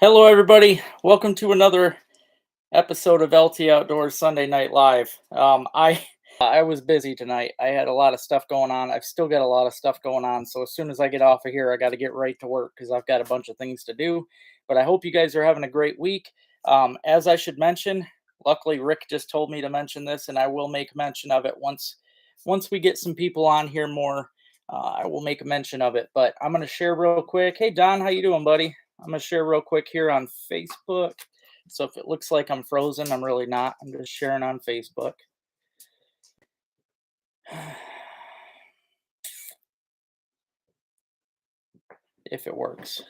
Hello, everybody. Welcome to another episode of LT Outdoors Sunday Night Live. I was busy tonight. I had a lot of stuff going on. I've still got a lot of stuff going on. So as soon as I get off of here, I got to get right to work because I've got a bunch of things to do. But I hope you guys are having a great week. As I should mention, luckily Rick just told me to mention this, and I will make mention of it once we get some people on here more. I will make a mention of it. But I'm going to share real quick. Hey Don, how you doing, buddy? I'm going to share real quick here on Facebook. So if it looks like I'm frozen, I'm really not. I'm just sharing on Facebook. If it works.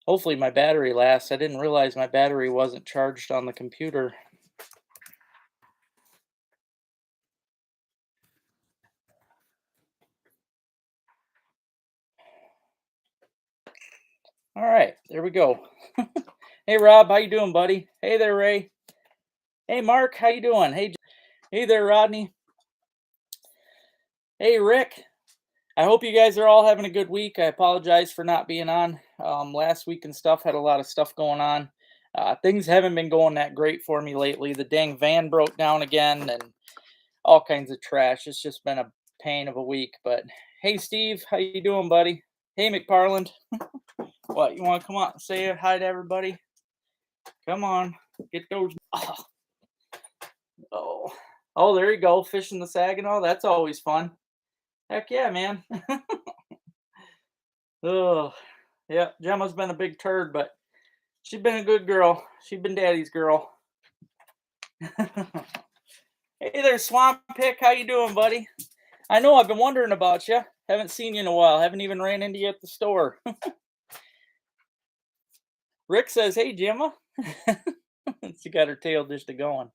Hopefully my battery lasts. I didn't realize my battery wasn't charged on the computer. All right, there we go. Hey Rob, how you doing, buddy? Hey there, Ray. Hey Mark, how you doing? Hey there, Rodney. Hey Rick. I hope you guys are all having a good week. I apologize for not being on last week and stuff. Had a lot of stuff going on. Things haven't been going that great for me lately. The dang van broke down again and all kinds of trash. It's just been a pain of a week. But hey, Steve, how you doing, buddy? Hey, McParland. What, you want to come on and say hi to everybody? Come on, get those. Oh, oh, there you go, fishing the Saginaw. That's always fun. Heck yeah, man. Oh, yeah, Gemma's been a big turd, but she's been a good girl. She's been daddy's girl. Hey there, Swamp Pick. How you doing, buddy? I know I've been wondering about you. Haven't seen you in a while. Haven't even ran into you at the store. Rick says, "Hey, Gemma." She got her tail just a going.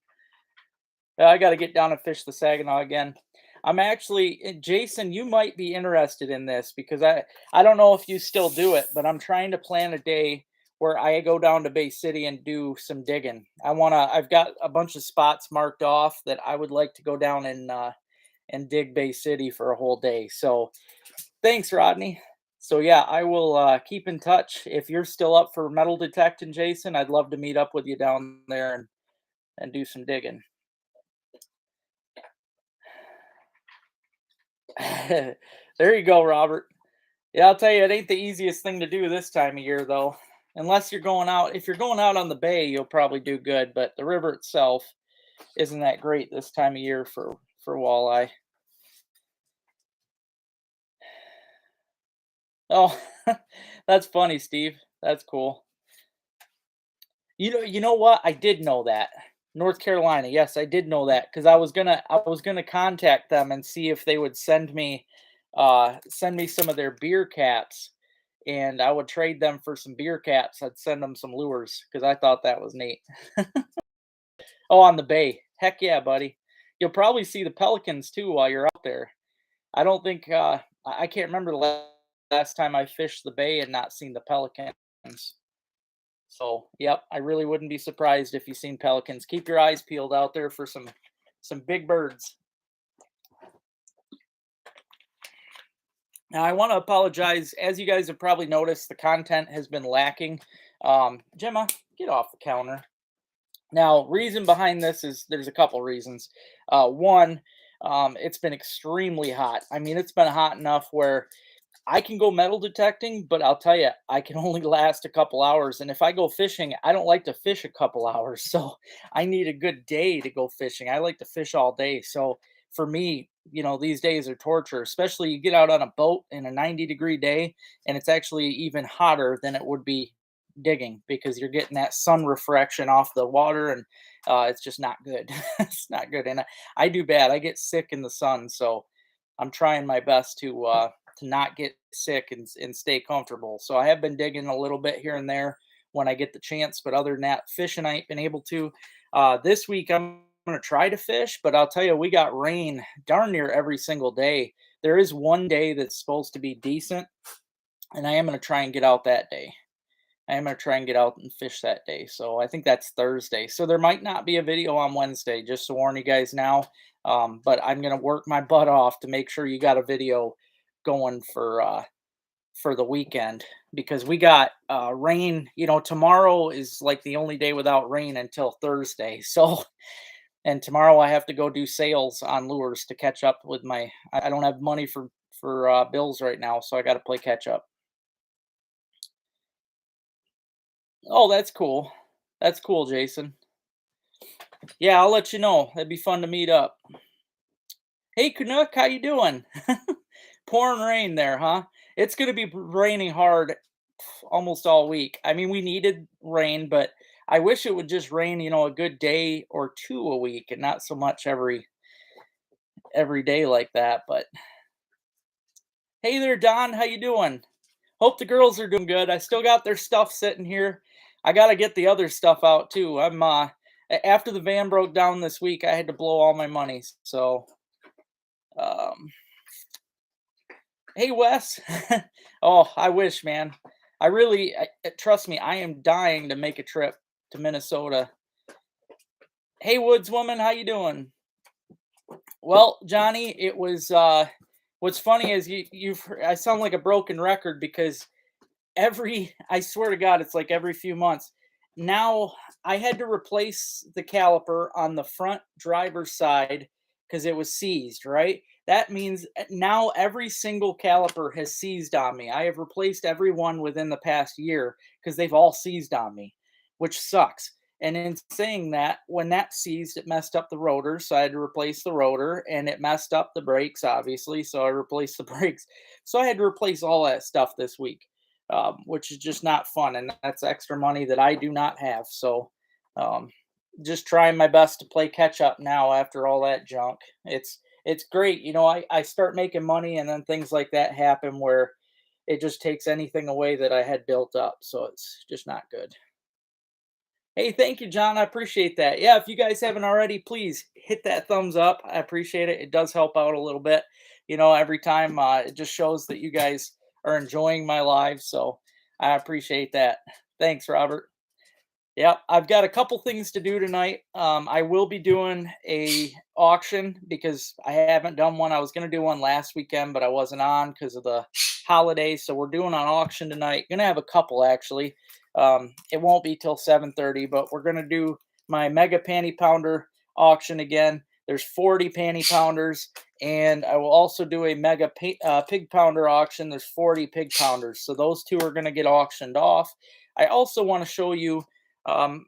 I got to get down and fish the Saginaw again. I'm actually, Jason, you might be interested in this because I don't know if you still do it, but I'm trying to plan a day where I go down to Bay City and do some digging. I've got a bunch of spots marked off that I would like to go down and dig Bay City for a whole day. So thanks, Rodney. So yeah, I will keep in touch. If you're still up for metal detecting, Jason, I'd love to meet up with you down there and do some digging. There you go, Robert. Yeah, I'll tell you, it ain't the easiest thing to do this time of year, though. Unless you're going out. If you're going out on the bay, you'll probably do good. But the river itself isn't that great this time of year for walleye. Oh, that's funny, Steve. That's cool. You know what? I did know that. North Carolina. Yes, I did know that because I was gonna contact them and see if they would send me some of their beer caps and I would trade them for some beer caps. I'd send them some lures because I thought that was neat. Oh, on the bay. Heck yeah, buddy. You'll probably see the pelicans too while you're out there. I don't think I can't remember the last time I fished the bay and not seen the pelicans. So, yep, I really wouldn't be surprised if you've seen pelicans. Keep your eyes peeled out there for some big birds. Now, I want to apologize. As you guys have probably noticed, the content has been lacking. Gemma, get off the counter. Now, reason behind this is there's a couple reasons. One, it's been extremely hot. I mean, it's been hot enough where I can go metal detecting, but I'll tell you, I can only last a couple hours. And if I go fishing, I don't like to fish a couple hours. So I need a good day to go fishing. I like to fish all day. So for me, these days are torture, especially you get out on a boat in a 90-degree day and it's actually even hotter than it would be digging because you're getting that sun refraction off the water and it's just not good. It's not good. And I do bad. I get sick in the sun. So I'm trying my best to not get sick and stay comfortable. So I have been digging a little bit here and there when I get the chance, but other than that, fishing I ain't been able to. This week I'm gonna try to fish, but I'll tell you, we got rain darn near every single day. There is one day that's supposed to be decent, and I am gonna try and get out that day. I am gonna try and get out and fish that day. So I think that's Thursday. So there might not be a video on Wednesday, just to warn you guys now. But I'm gonna work my butt off to make sure you got a video going for the weekend because we got rain. Tomorrow is like the only day without rain until Thursday. So, and tomorrow I have to go do sales on lures to catch up with my. I don't have money for bills right now, so I got to play catch up. Oh, that's cool. That's cool, Jason. Yeah, I'll let you know. It'd be fun to meet up. Hey, Canuck, how you doing? Pouring rain there, huh? It's gonna be raining hard almost all week. I mean, we needed rain, but I wish it would just rain, a good day or two a week, and not so much every day like that. But hey there, Don, how you doing? Hope the girls are doing good. I still got their stuff sitting here. I gotta get the other stuff out too. After the van broke down this week, I had to blow all my money. So um hey, Wes. Oh, I wish, man. Trust me, I am dying to make a trip to Minnesota. Hey, Woods woman, how you doing? Well, Johnny, it was. What's funny is I sound like a broken record because I swear to God, it's like every few months. Now I had to replace the caliper on the front driver's side because it was seized, right? That means now every single caliper has seized on me. I have replaced every one within the past year because they've all seized on me, which sucks. And in saying that, when that seized, it messed up the rotor, so I had to replace the rotor, and it messed up the brakes, obviously, so I replaced the brakes. So I had to replace all that stuff this week, which is just not fun, and that's extra money that I do not have. So, um, just trying my best to play catch up now after all that junk. It's great, I start making money, and then things like that happen where it just takes anything away that I had built up. So it's just not good. Hey, thank you, John. I appreciate that. Yeah, if you guys haven't already, please hit that thumbs up. I appreciate it. It does help out a little bit. Every time it just shows that you guys are enjoying my live. So I appreciate that. Thanks, Robert. Yeah, I've got a couple things to do tonight. I will be doing a auction because I haven't done one. I was going to do one last weekend, but I wasn't on because of the holiday. So we're doing an auction tonight. Going to have a couple actually. It won't be till 7:30, but we're going to do my mega panty pounder auction again. There's 40 panty pounders, and I will also do a mega pig pounder auction. There's 40 pig pounders, so those two are going to get auctioned off. I also want to show you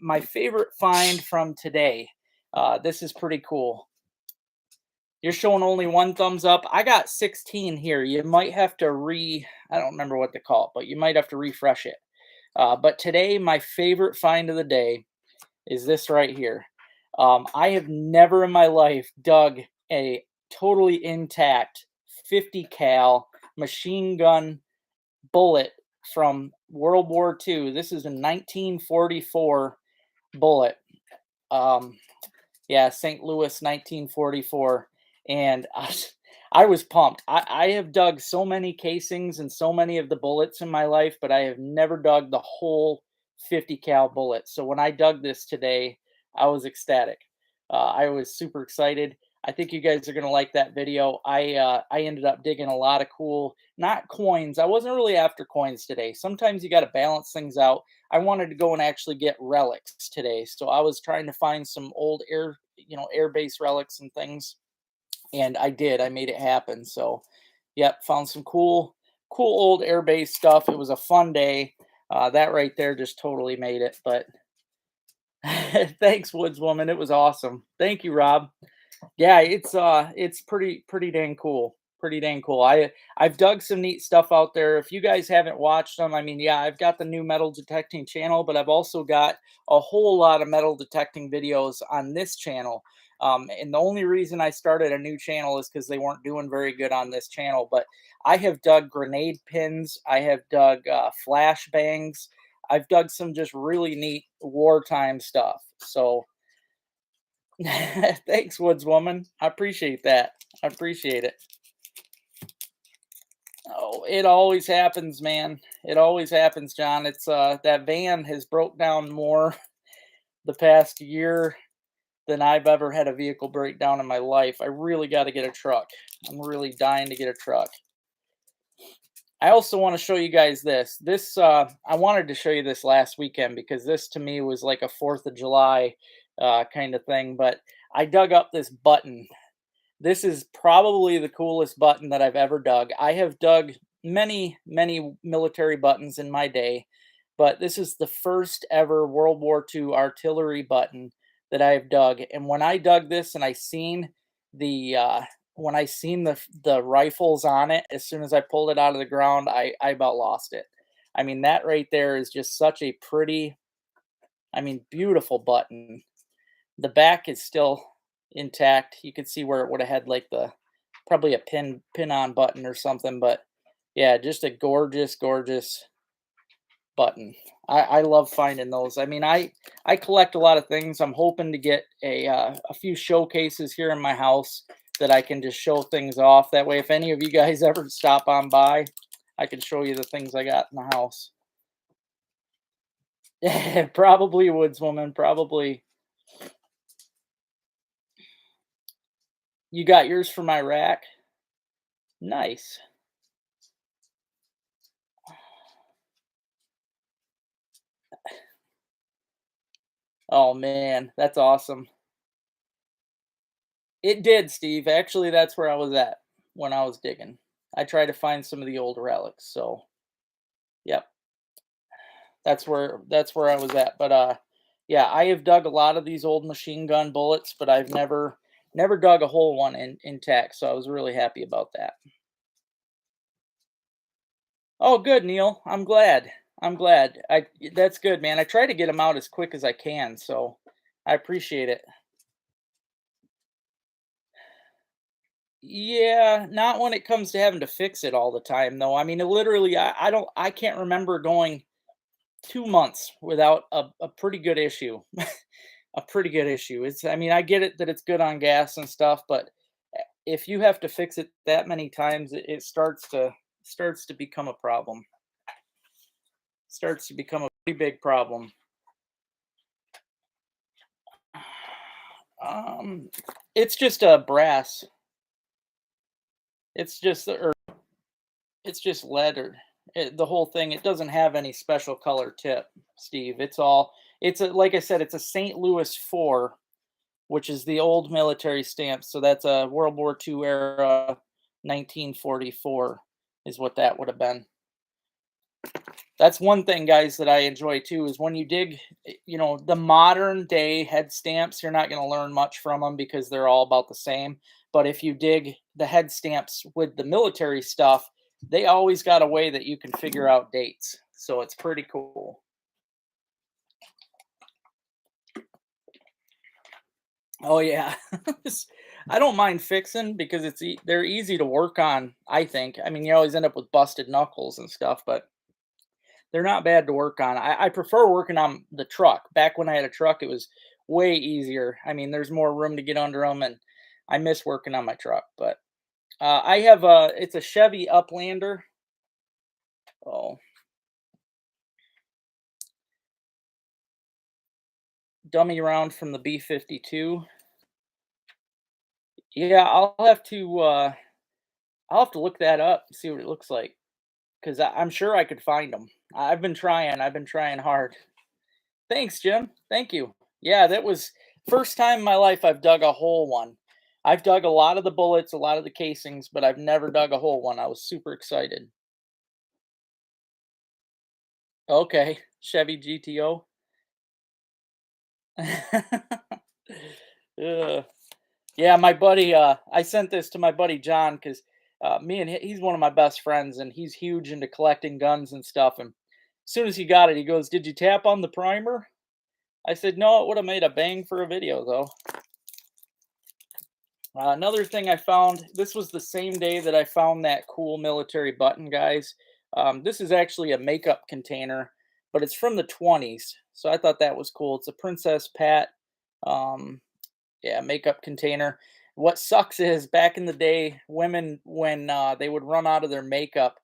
my favorite find from today. This is pretty cool. You're showing only one thumbs up. I got 16 here. You might have to I don't remember what to call it, but you might have to refresh it. But today, my favorite find of the day is this right here. I have never in my life dug a totally intact 50 cal machine gun bullet from World War II. This is a 1944 bullet. Yeah, St. Louis, 1944. And I was pumped. I have dug so many casings and so many of the bullets in my life, but I have never dug the whole 50 cal bullet. So when I dug this today, I was ecstatic. I was super excited. I think you guys are gonna like that video. I ended up digging a lot of cool, not coins. I wasn't really after coins today. Sometimes you got to balance things out. I wanted to go and actually get relics today, so I was trying to find some old air base relics and things, and I did. I made it happen. So, yep, found some cool old air base stuff. It was a fun day. That right there just totally made it. But thanks, Woodswoman. It was awesome. Thank you, Rob. Yeah, it's pretty dang cool. Pretty dang cool. I've dug some neat stuff out there. If you guys haven't watched them, I mean, yeah, I've got the new metal detecting channel, but I've also got a whole lot of metal detecting videos on this channel. And the only reason I started a new channel is because they weren't doing very good on this channel. But I have dug grenade pins. I have dug flash bangs. I've dug some just really neat wartime stuff. So thanks, Woodswoman. I appreciate that. I appreciate it. Oh, it always happens, man. It always happens, John. It's that van has broke down more the past year than I've ever had a vehicle break down in my life. I really got to get a truck. I'm really dying to get a truck. I also want to show you guys this. I wanted to show you this last weekend because this to me was like a 4th of July kind of thing. But I dug up this button. This is probably the coolest button that I've ever dug. I have dug many military buttons in my day, but this is the first ever World War II artillery button that I have dug. And when I dug this and I seen the when I seen the rifles on it, as soon as I pulled it out of the ground, I about lost it. I mean, that right there is just such a pretty, I mean, beautiful button. The back is still intact. You could see where it would have had like the probably a pin on button or something, but yeah, just a gorgeous button. I love finding those. I mean, I collect a lot of things. I'm hoping to get a few showcases here in my house that I can just show things off. That way, if any of you guys ever stop on by, I can show you the things I got in the house. Probably woodswoman. Probably. You got yours from Iraq. Nice. Oh man, that's awesome. It did, Steve. Actually, that's where I was at when I was digging. I tried to find some of the old relics. So, yep, that's where I was at. But yeah, I have dug a lot of these old machine gun bullets, but I've never dug a whole one intact. So I was really happy about that. Oh, good, Neil. I'm glad. I'm glad. I That's good, man. I try to get them out as quick as I can, so I appreciate it. Yeah, not when it comes to having to fix it all the time, though. I mean, literally, I can't remember going 2 months without a pretty good issue. A pretty good issue. I mean, I get it that it's good on gas and stuff, but if you have to fix it that many times, it starts to become a problem. Starts to become a pretty big problem. Um, it's just a brass. It's just or it's just lead or the whole thing. It doesn't have any special color tip, Steve. It's a like I said, it's a St. Louis 4, which is the old military stamp. So that's a World War II era 1944 is what that would have been. That's one thing, guys, that I enjoy too is when you dig, the modern day head stamps, you're not going to learn much from them because they're all about the same. But if you dig the head stamps with the military stuff, they always got a way that you can figure out dates. So it's pretty cool. Oh yeah. I don't mind fixing because they're easy to work on, I think. I mean, you always end up with busted knuckles and stuff, but they're not bad to work on. I prefer working on the truck. Back when I had a truck, it was way easier. I mean, there's more room to get under them, and I miss working on my truck. But I have it's a Chevy Uplander. Oh, dummy round from the B-52. Yeah, I'll have to look that up and see what it looks like because I'm sure I could find them. I've been trying. I've been trying hard. Thanks, Jim. Thank you. Yeah, that was first time in my life I've dug a whole one. I've dug a lot of the bullets, a lot of the casings, but I've never dug a whole one. I was super excited. Okay, Chevy GTO. Ugh. Yeah, my buddy. I sent this to my buddy John because me and he's one of my best friends, and he's huge into collecting guns and stuff. And as soon as he got it, he goes, "Did you tap on the primer?" I said, "No, it would have made a bang for a video, though." Another thing I found, this was the same day that I found that cool military button, guys. This is actually a makeup container, but it's from the 20s. So I thought that was cool. It's a Princess Pat, um, yeah, makeup container. What sucks is back in the day, women, when they would run out of their makeup,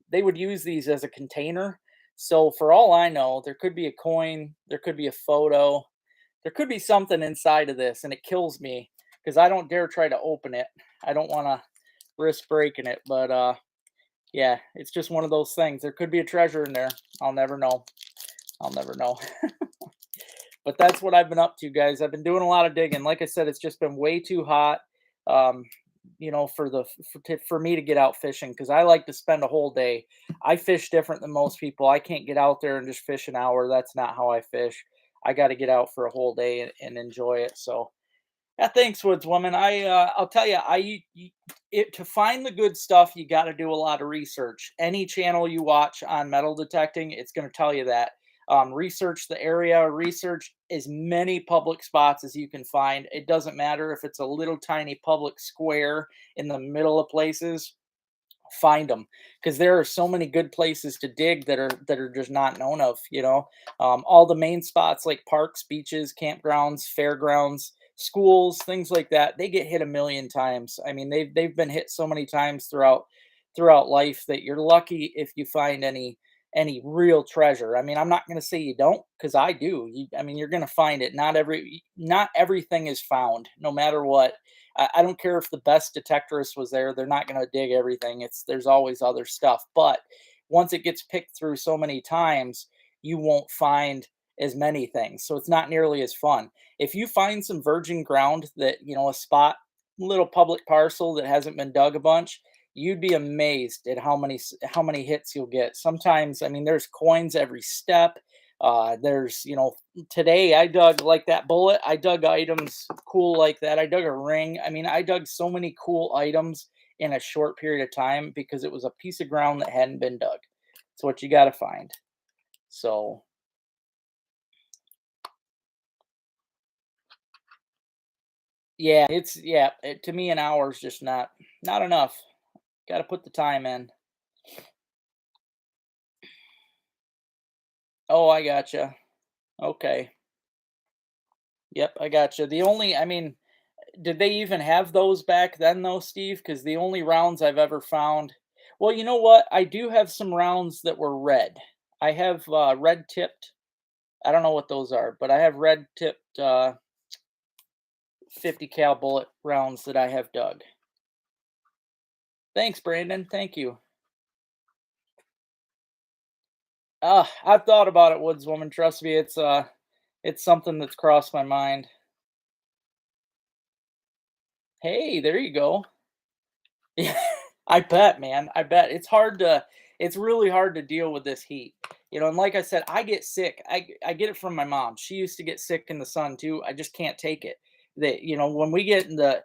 they would use these as a container. So for all I know, there could be a coin, there could be a photo, there could be something inside of this, and it kills me because I don't dare try to open it. I don't want to risk breaking it, but Yeah, it's just one of those things. There could be a treasure in there. I'll never know. I'll never know. But that's what I've been up to, guys. I've been doing a lot of digging. Like I said, it's just been way too hot, um, for for me to get out fishing because I like to spend a whole day. I fish different than most people. I can't get out there and just fish an hour. That's not how I fish. I got to get out for a whole day and enjoy it. So yeah, thanks, Woodswoman. I'll tell you, to find the good stuff, you got to do a lot of research. Any channel you watch on metal detecting, it's going to tell you that. Research the area, research as many public spots as you can find. It doesn't matter if it's a little tiny public square in the middle of places. Find them because there are so many good places to dig that are just not known of. All the main spots like parks, beaches, campgrounds, fairgrounds, schools, things like that, they get hit a million times. I mean, they've been hit so many times throughout life that you're lucky if you find any real treasure. I mean, I'm not going to say you don't because I do. I mean, you're going to find it. Not everything is found, no matter what. I don't care if the best detectorist was there; they're not going to dig everything. There's always other stuff, but once it gets picked through so many times, you won't find as many things. So it's not nearly as fun. If you find some virgin ground that a spot, little public parcel that hasn't been dug a bunch, you'd be amazed at how many hits you'll get. Sometimes, I mean, there's coins every step. There's today I dug like that bullet. I dug items cool like that. I dug a ring. I mean, I dug so many cool items in a short period of time because it was a piece of ground that hadn't been dug. It's what you got to find. So, yeah, to me an hour is just not enough. Got to put the time in. Oh, I gotcha. Okay. Yep, I gotcha. I mean, did they even have those back then though, Steve? Because the only rounds I've ever found, well, you know what? I do have some rounds that were red. I have red tipped. I don't know what those are, but I have red tipped 50 cal bullet rounds that I have dug. Thanks, Brandon. Thank you. I've thought about it, Woodswoman. Trust me, it's something that's crossed my mind. Hey, there you go. Yeah, I bet, man. I bet it's really hard to deal with this heat. And like I said, I get sick. I get it from my mom. She used to get sick in the sun too. I just can't take it. When we get in the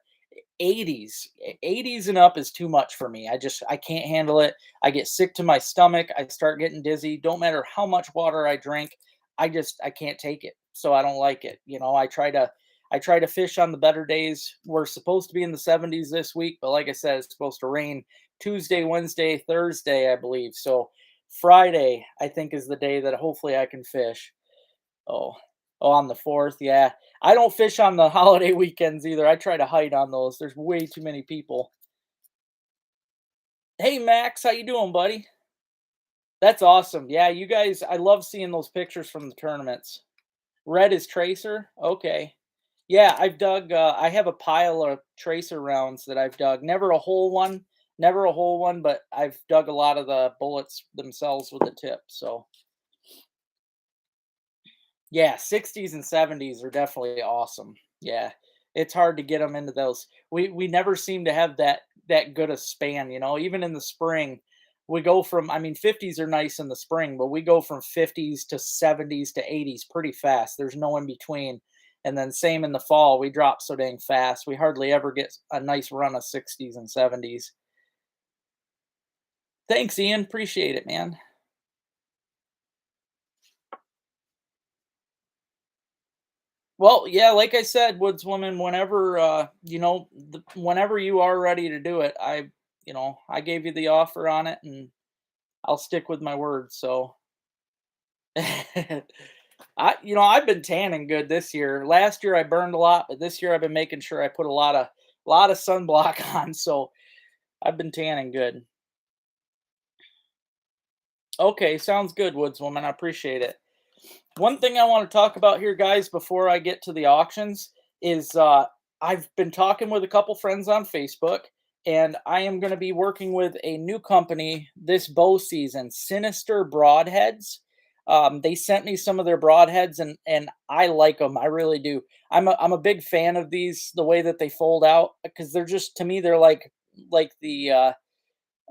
80s, 80s and up is too much for me. I can't handle it. I get sick to my stomach. I start getting dizzy. Don't matter how much water I drink. I can't take it. So I don't like it. I try to fish on the better days. We're supposed to be in the 70s this week, but like I said, it's supposed to rain Tuesday, Wednesday, Thursday, I believe. So Friday, I think, is the day that hopefully I can fish. Oh, oh, on the 4th, yeah. I don't fish on the holiday weekends either. I try to hide on those. There's way too many people. Hey, Max, how you doing, buddy? That's awesome. Yeah, you guys, I love seeing those pictures from the tournaments. Red is tracer. Okay. Yeah, I have a pile of tracer rounds that I've dug. Never a whole one, but I've dug a lot of the bullets themselves with the tip. So yeah, 60s and 70s are definitely awesome. Yeah. It's hard to get them into those. We never seem to have that good a span, even in the spring. We go from, I mean, 50s are nice in the spring, but we go from 50s to 70s to 80s pretty fast. There's no in between. And then same in the fall, we drop so dang fast. We hardly ever get a nice run of 60s and 70s. Thanks, Ian. Appreciate it, man. Well, yeah, like I said, Woodswoman, whenever you are ready to do it, I gave you the offer on it and I'll stick with my word. So I've been tanning good this year. Last year I burned a lot, but this year I've been making sure I put a lot of sunblock on. So I've been tanning good. Okay, sounds good, Woodswoman. I appreciate it. One thing I want to talk about here, guys, before I get to the auctions is I've been talking with a couple friends on Facebook, and I am going to be working with a new company this bow season, Sinister Broadheads. They sent me some of their broadheads, and I like them. I really do. I'm a big fan of these, the way that they fold out, because they're just, to me, they're like the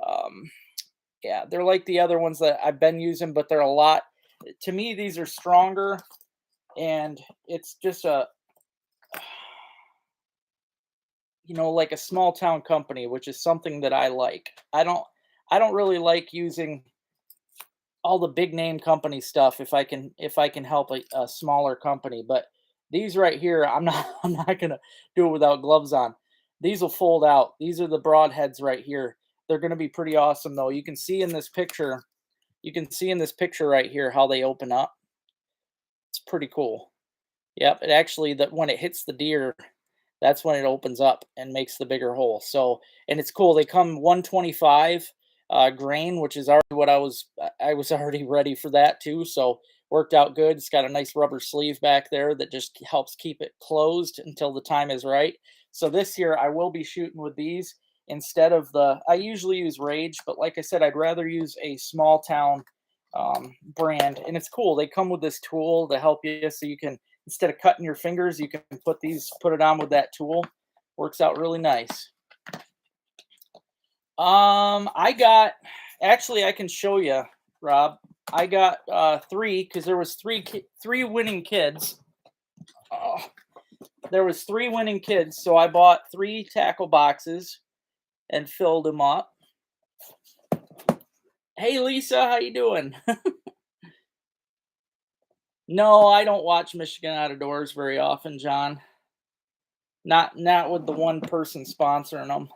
um, yeah, they're like the other ones that I've been using, but they're a lot. To me, these are stronger, and it's just a, like a small town company, which is something that I like. I don't really like using all the big name company stuff if I can help a smaller company. But these right here, I'm not I'm not gonna do it without gloves on. These will fold out. These are the broadheads right here. They're gonna be pretty awesome though. You can see in this picture, right here how they open up. It's pretty cool. Yep, it actually, that when it hits the deer, that's when it opens up and makes the bigger hole. So, and it's cool. They come 125 grain, which is already what I was already ready for that too. So worked out good. It's got a nice rubber sleeve back there that just helps keep it closed until the time is right. So this year I will be shooting with these instead of I usually use Rage, but like I said, I'd rather use a small town brand. And it's cool. They come with this tool to help you, so you can, instead of cutting your fingers, you can put it on with that tool. Works out really nice. I got, actually, I can show you, Rob. I got 3, because there was three winning kids. Oh, there was 3 winning kids, so I bought 3 tackle boxes and filled them up. Hey Lisa, how you doing? No, I don't watch Michigan Outdoors very often, John. Not with the one person sponsoring them.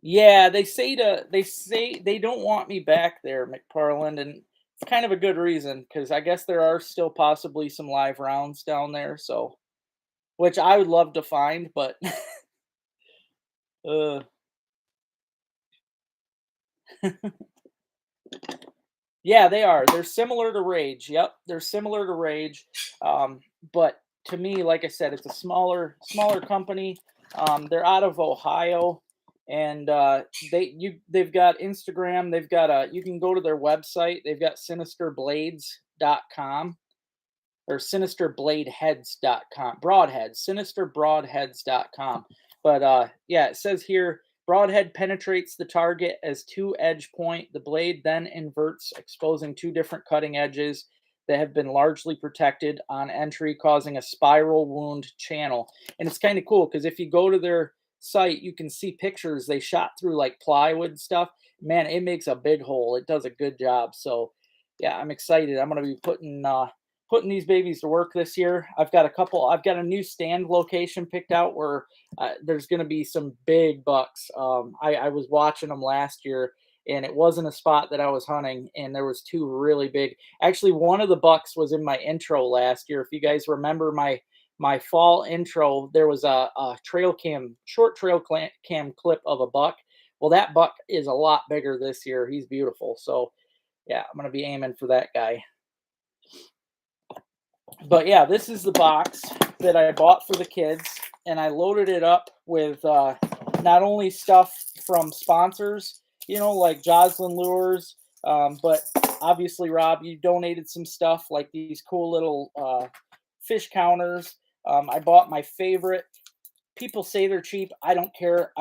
Yeah, they say they don't want me back there, McParland, and it's kind of a good reason, because I guess there are still possibly some live rounds down there, so, which I would love to find, but uh, yeah, they are. They're similar to Rage. Yep, they're similar to Rage. But to me, like I said, it's a smaller company. They're out of Ohio, and they've got Instagram. They've got you can go to their website. They've got sinisterblades.com or sinisterbladeheads.com. Broadheads, sinisterbroadheads.com. But yeah, it says here, broadhead penetrates the target as 2-edge point. The blade then inverts, exposing 2 different cutting edges that have been largely protected on entry, causing a spiral wound channel. And it's kind of cool, because if you go to their site, you can see pictures they shot through like plywood stuff. Man, it makes a big hole. It does a good job. So yeah, I'm excited. I'm going to be putting these babies to work this year. I've got a new stand location picked out where there's going to be some big bucks. I was watching them last year, and it wasn't a spot that I was hunting, and there was 2 really big. Actually, one of the bucks was in my intro last year. If you guys remember my fall intro, there was a short trail cam clip of a buck. Well, that buck is a lot bigger this year. He's beautiful. So yeah, I'm going to be aiming for that guy. But yeah, this is the box that I bought for the kids, and I loaded it up with not only stuff from sponsors, like Joslyn Lures, but obviously, Rob, you donated some stuff like these cool little fish counters. I bought my favorite. People say they're cheap. I don't care.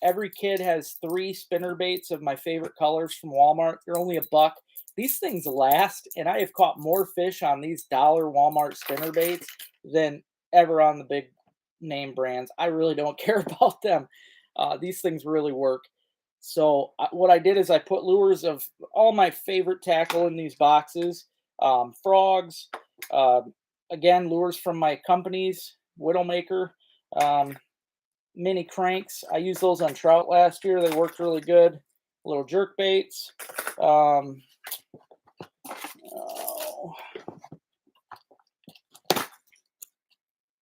Every kid has 3 spinner baits of my favorite colors from Walmart. They're only $1. These things last, and I have caught more fish on these dollar Walmart spinner baits than ever on the big name brands. I really don't care about them. These things really work. So what I did is I put lures of all my favorite tackle in these boxes. Frogs, again, lures from my companies, Widowmaker, mini cranks. I used those on trout last year. They worked really good. Little jerk baits.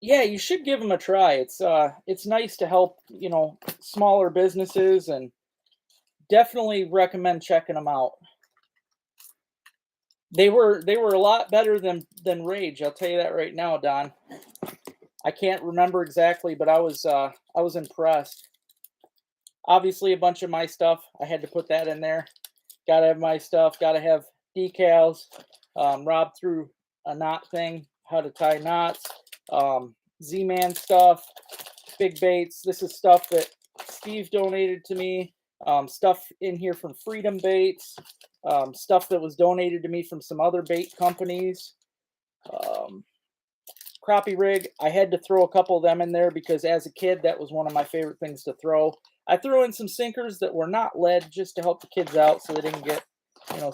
Yeah, you should give them a try. It's nice to help, smaller businesses, and definitely recommend checking them out. They were a lot better than Rage. I'll tell you that right now, Don. I can't remember exactly, but I was impressed. Obviously, a bunch of my stuff. I had to put that in there. Got to have my stuff. Got to have decals. Rob through a knot thing, how to tie knots. Z-Man stuff, big baits. This is stuff that Steve donated to me. Stuff in here from Freedom Baits. Stuff that was donated to me from some other bait companies. Um, Crappie rig. I had to throw a couple of them in there because as a kid, that was one of my favorite things to throw. I threw in some sinkers that were not lead just to help the kids out so they didn't get,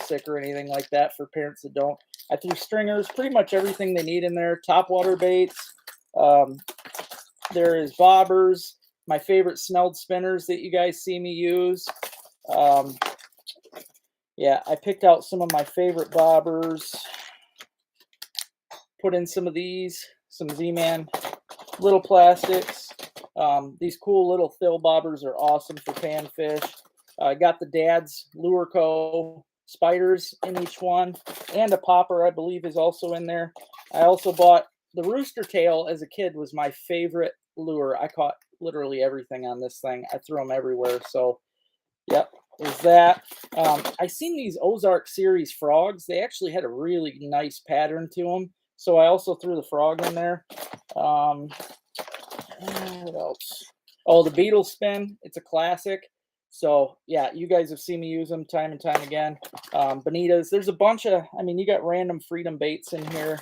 sick or anything like that for parents that don't. I threw stringers, pretty much everything they need in there. Top water baits. Um, there is bobbers, my favorite snelled spinners that you guys see me use. Um, yeah, I picked out some of my favorite bobbers. Put in some of these, some Z-Man little plastics. These cool little fill bobbers are awesome for panfish. I got the Dad's Lure Co. spiders in each one, and a popper, I believe, is also in there. I also bought the rooster tail. As a kid was my favorite lure. I caught literally everything on this thing. I threw them everywhere. So, yep, there's that. I seen these Ozark series frogs. They actually had a really nice pattern to them. So I also threw the frog in there. What else? Oh, the beetle spin. It's a classic. So yeah, you guys have seen me use them time and time again. Bonitas. There's a bunch of, you got random Freedom baits in here.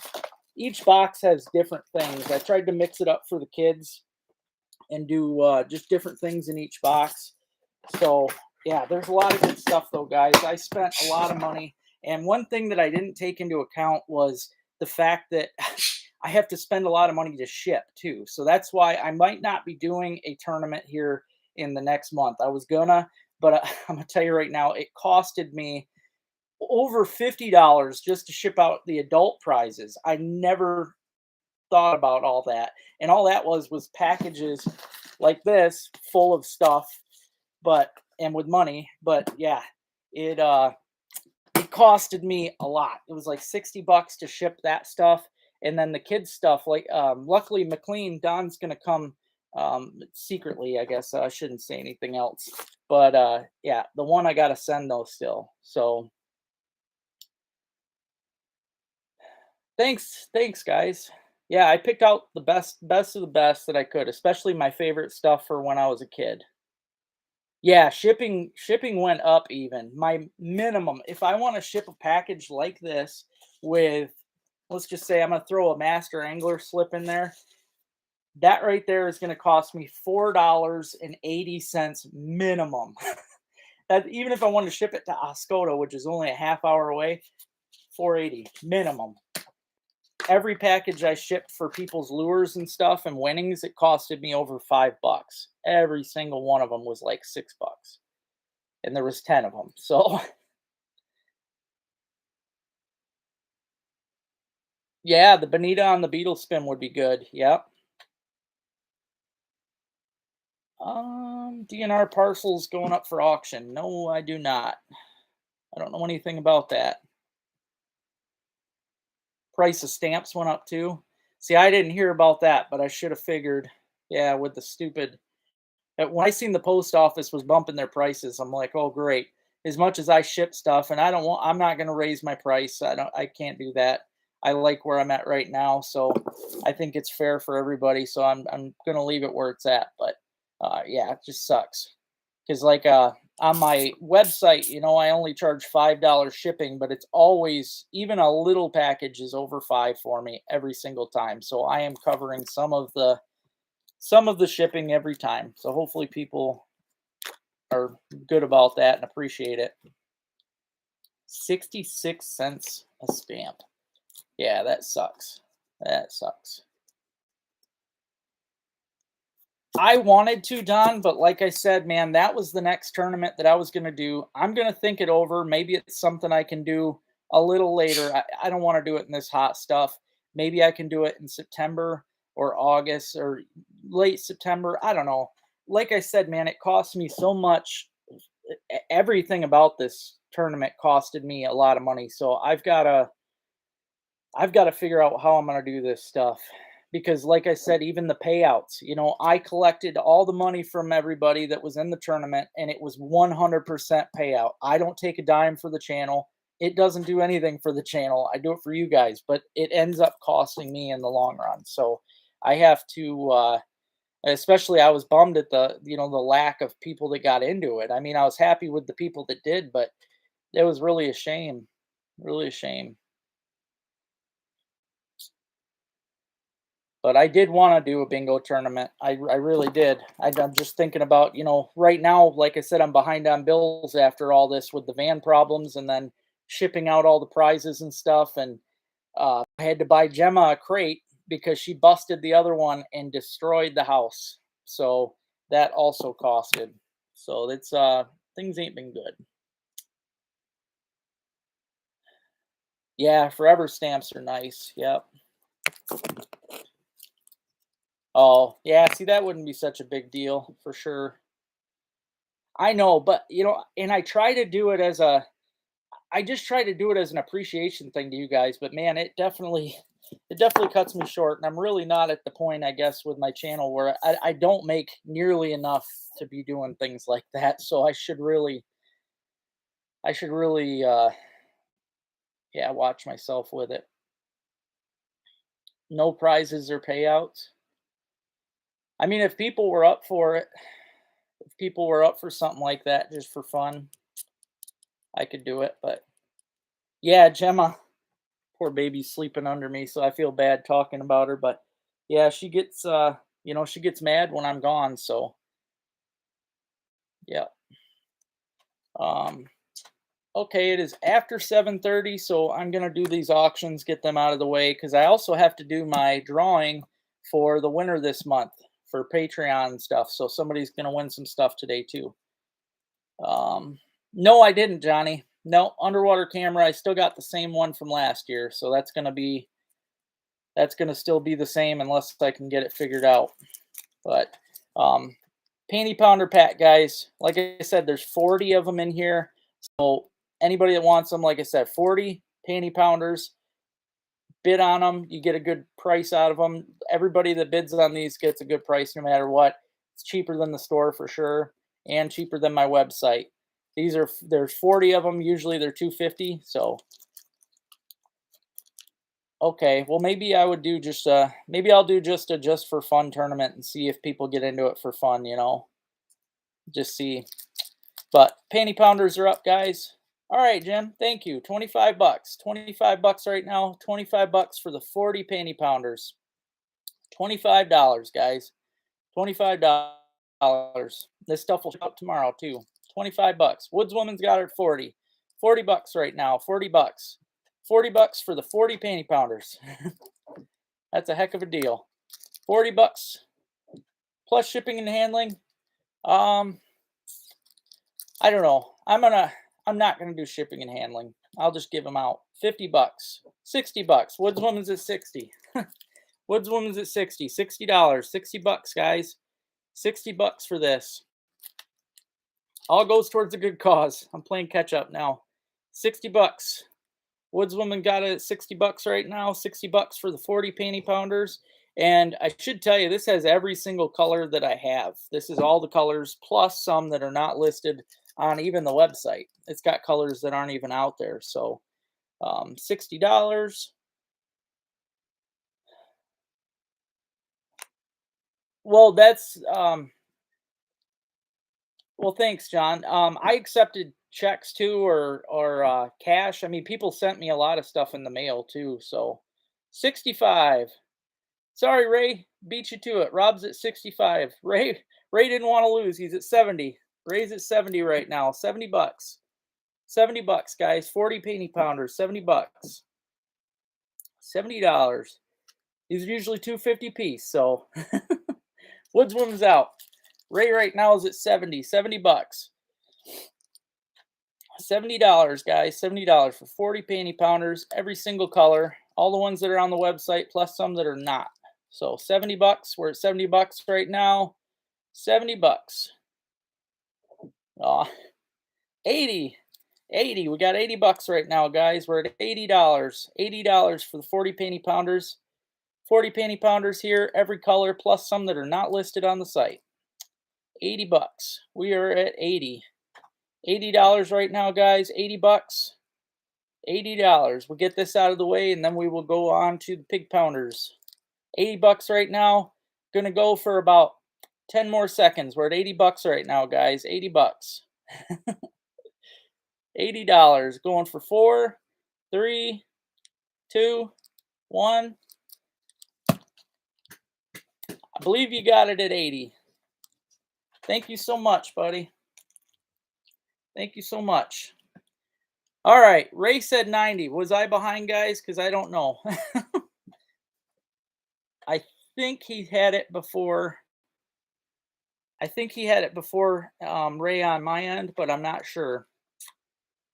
Each box has different things. I tried to mix it up for the kids and do just different things in each box. So yeah, there's a lot of good stuff though, guys. I spent a lot of money. And one thing that I didn't take into account was the fact that I have to spend a lot of money to ship too. So that's why I might not be doing a tournament here in the next month. I was gonna, but I'm gonna tell you right now, it costed me over $50 just to ship out the adult prizes. I never thought about all that. And all that was packages like this full of stuff, and with money. But yeah, it it costed me a lot. It was like $60 to ship that stuff. And then the kids stuff, like luckily McLean, Don's gonna come secretly, I guess. I shouldn't say anything else. But yeah, the one I gotta send though still. So thanks guys. Yeah, I picked out the best of the best that I could, especially my favorite stuff for when I was a kid. Yeah, shipping went up even. My minimum, if I want to ship a package like this with, let's just say I'm going to throw a master angler slip in there, that right there is going to cost me $4.80 minimum. That even if I wanted to ship it to Oscoda, which is only a half hour away, 480 minimum. Every package I shipped for people's lures and stuff and winnings, it costed me over $5. Every single one of them was like $6, and there was 10 of them. So yeah, the bonita on the beetle spin would be good. Yep. DNR parcels going up for auction. No, I do not. I don't know anything about that. Price of stamps went up too. See, I didn't hear about that, but I should have figured. Yeah, with the stupid. When I seen the post office was bumping their prices, I'm like, oh great. As much as I ship stuff, and I'm not going to raise my price. I can't do that. I like where I'm at right now, so I think it's fair for everybody. So I'm going to leave it where it's at. But yeah, it just sucks because on my website, I only charge $5 shipping, but it's always, even a little package is over 5 for me every single time. So I am covering some of the shipping every time. So hopefully people are good about that and appreciate it. 66 cents a stamp. Yeah, that sucks. That sucks. I wanted to, Don, but like I said, man, that was the next tournament that I was going to do. I'm going to think it over. Maybe it's something I can do a little later. I don't want to do it in this hot stuff. Maybe I can do it in September or August or late September. I don't know. Like I said, man, it cost me so much. Everything about this tournament costed me a lot of money. So I've got to figure out how I'm going to do this stuff because like I said, even the payouts, you know, I collected all the money from everybody that was in the tournament and it was 100% payout. I don't take a dime for the channel. It doesn't do anything for the channel. I do it for you guys, but it ends up costing me in the long run. So I have to especially I was bummed at the, you know, the lack of people that got into it. I mean, I was happy with the people that did, but it was really a shame. Really a shame. But I did want to do a bingo tournament. I really did. I'm just thinking about, you know, right now, like I said, I'm behind on bills after all this with the van problems and then shipping out all the prizes and stuff. And I had to buy Gemma a crate because she busted the other one and destroyed the house. So that also costed. So it's things ain't been good. Yeah, forever stamps are nice. Yep. Oh, yeah, see, that wouldn't be such a big deal for sure. I know, but you know, and I try to do it as a I just try to do it as an appreciation thing to you guys, but man, it definitely cuts me short. And I'm really not at the point, I guess, with my channel where I don't make nearly enough to be doing things like that. So I should really yeah, watch myself with it. No prizes or payouts. I mean, if people were up for it, if people were up for something like that just for fun, I could do it. But yeah, Gemma, poor baby's sleeping under me, so I feel bad talking about her, but yeah, she gets you know, she gets mad when I'm gone, so yeah. Um okay, it is after 7:30, so I'm going to do these auctions, get them out of the way cuz I also have to do my drawing for the winner this month for Patreon and stuff. So somebody's going to win some stuff today too. No, I didn't, Johnny. No, underwater camera. I still got the same one from last year, so that's going to still be the same unless I can get it figured out. But um, Panty Pounder pack, guys. Like I said, there's 40 of them in here. So anybody that wants them, like I said, 40 Panty Pounders. Bid on them, you get a good price out of them. Everybody that bids on these gets a good price no matter what. It's cheaper than the store for sure, and cheaper than my website. There's 40 of them. Usually they're 250. So okay, well maybe I would do just maybe I'll do just a just for fun tournament and see if people get into it for fun, you know. Just see. But Panty Pounders are up, guys. All right, Jim. Thank you. 25 bucks. 25 bucks right now. 25 bucks for the 40 Panty Pounders. $25, guys. $25. This stuff will ship out tomorrow too. 25 bucks. Woodswoman's got it at 40. 40 bucks right now. 40 bucks. 40 bucks for the 40 Panty Pounders. That's a heck of a deal. 40 bucks plus shipping and handling. Um I don't know. I'm not gonna do shipping and handling. I'll just give them out. 50 bucks. 60 bucks. Woodswoman's at 60. Woodswoman's at 60. $60. 60 bucks, guys. 60 bucks for this. All goes towards a good cause. I'm playing catch up now. 60 bucks. Woodswoman got it at 60 bucks right now. 60 bucks for the 40 Panty Pounders. And I should tell you, this has every single color that I have. This is all the colors, plus some that are not listed on even the website. It's got colors that aren't even out there. So $60. Well, that's well, thanks, John. I accepted checks too, or cash. I mean, people sent me a lot of stuff in the mail too. So, 65. Sorry, Ray, beat you to it. Rob's at 65. Ray didn't want to lose. He's at 70. Ray's at 70 right now. 70 bucks. 70 bucks, guys. 40 Panty Pounders. 70 bucks. $70. These are usually 250 piece. So, Woodswoman's out. Ray right now is at 70. 70 bucks. $70, guys. $70 for 40 Panty Pounders, every single color, all the ones that are on the website, plus some that are not. So 70 bucks. We're at 70 bucks right now. 70 bucks. Oh, 80. 80. We got 80 bucks right now, guys. We're at $80. $80 for the 40 Panty Pounders. 40 Panty Pounders here, every color, plus some that are not listed on the site. 80 bucks. We are at 80. $80 right now, guys. 80 bucks. $80. We'll get this out of the way, and then we will go on to the Pig Pounders. 80 bucks right now. Gonna go for about 10 more seconds. We're at 80 bucks right now, guys. 80 bucks. $80. Going for 4, 3, 2, 1. I believe you got it at 80. Thank you so much, buddy. Thank you so much. All right, Ray said 90. Was I behind, guys? Because I don't know. I think he had it before. I think he had it before Ray on my end, but I'm not sure.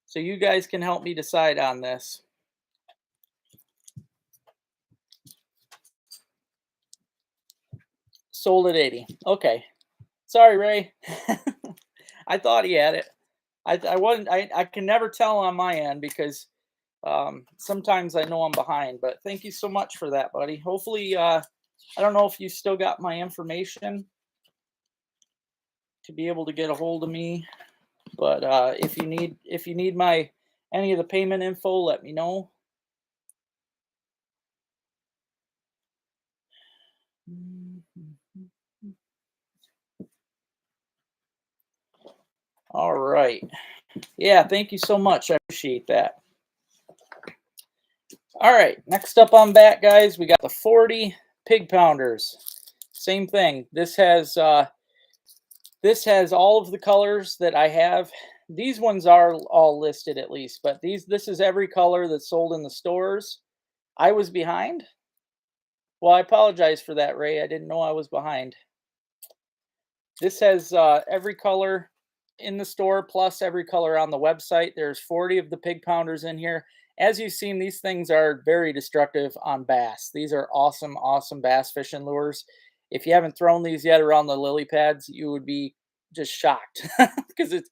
So you guys can help me decide on this. Sold at 80. Okay. Sorry, Ray. I thought he had it. I wasn't. I can never tell on my end because sometimes I know I'm behind. But thank you so much for that, buddy. Hopefully, I don't know if you still got my information to be able to get a hold of me. But if you need my any of the payment info, let me know. All right. Yeah, thank you so much. I appreciate that. All right, next up on bat, guys, we got the 40 Pig Pounders. Same thing. This has all of the colors that I have. These ones are all listed at least, but this is every color that's sold in the stores. I was behind. Well, I apologize for that, Ray. I didn't know I was behind. This has every color in the store plus every color on the website. There's 40 of the Pig Pounders in here. As you've seen, these things are very destructive on bass. These are awesome, awesome bass fishing lures. If you haven't thrown these yet around the lily pads, you would be just shocked because it's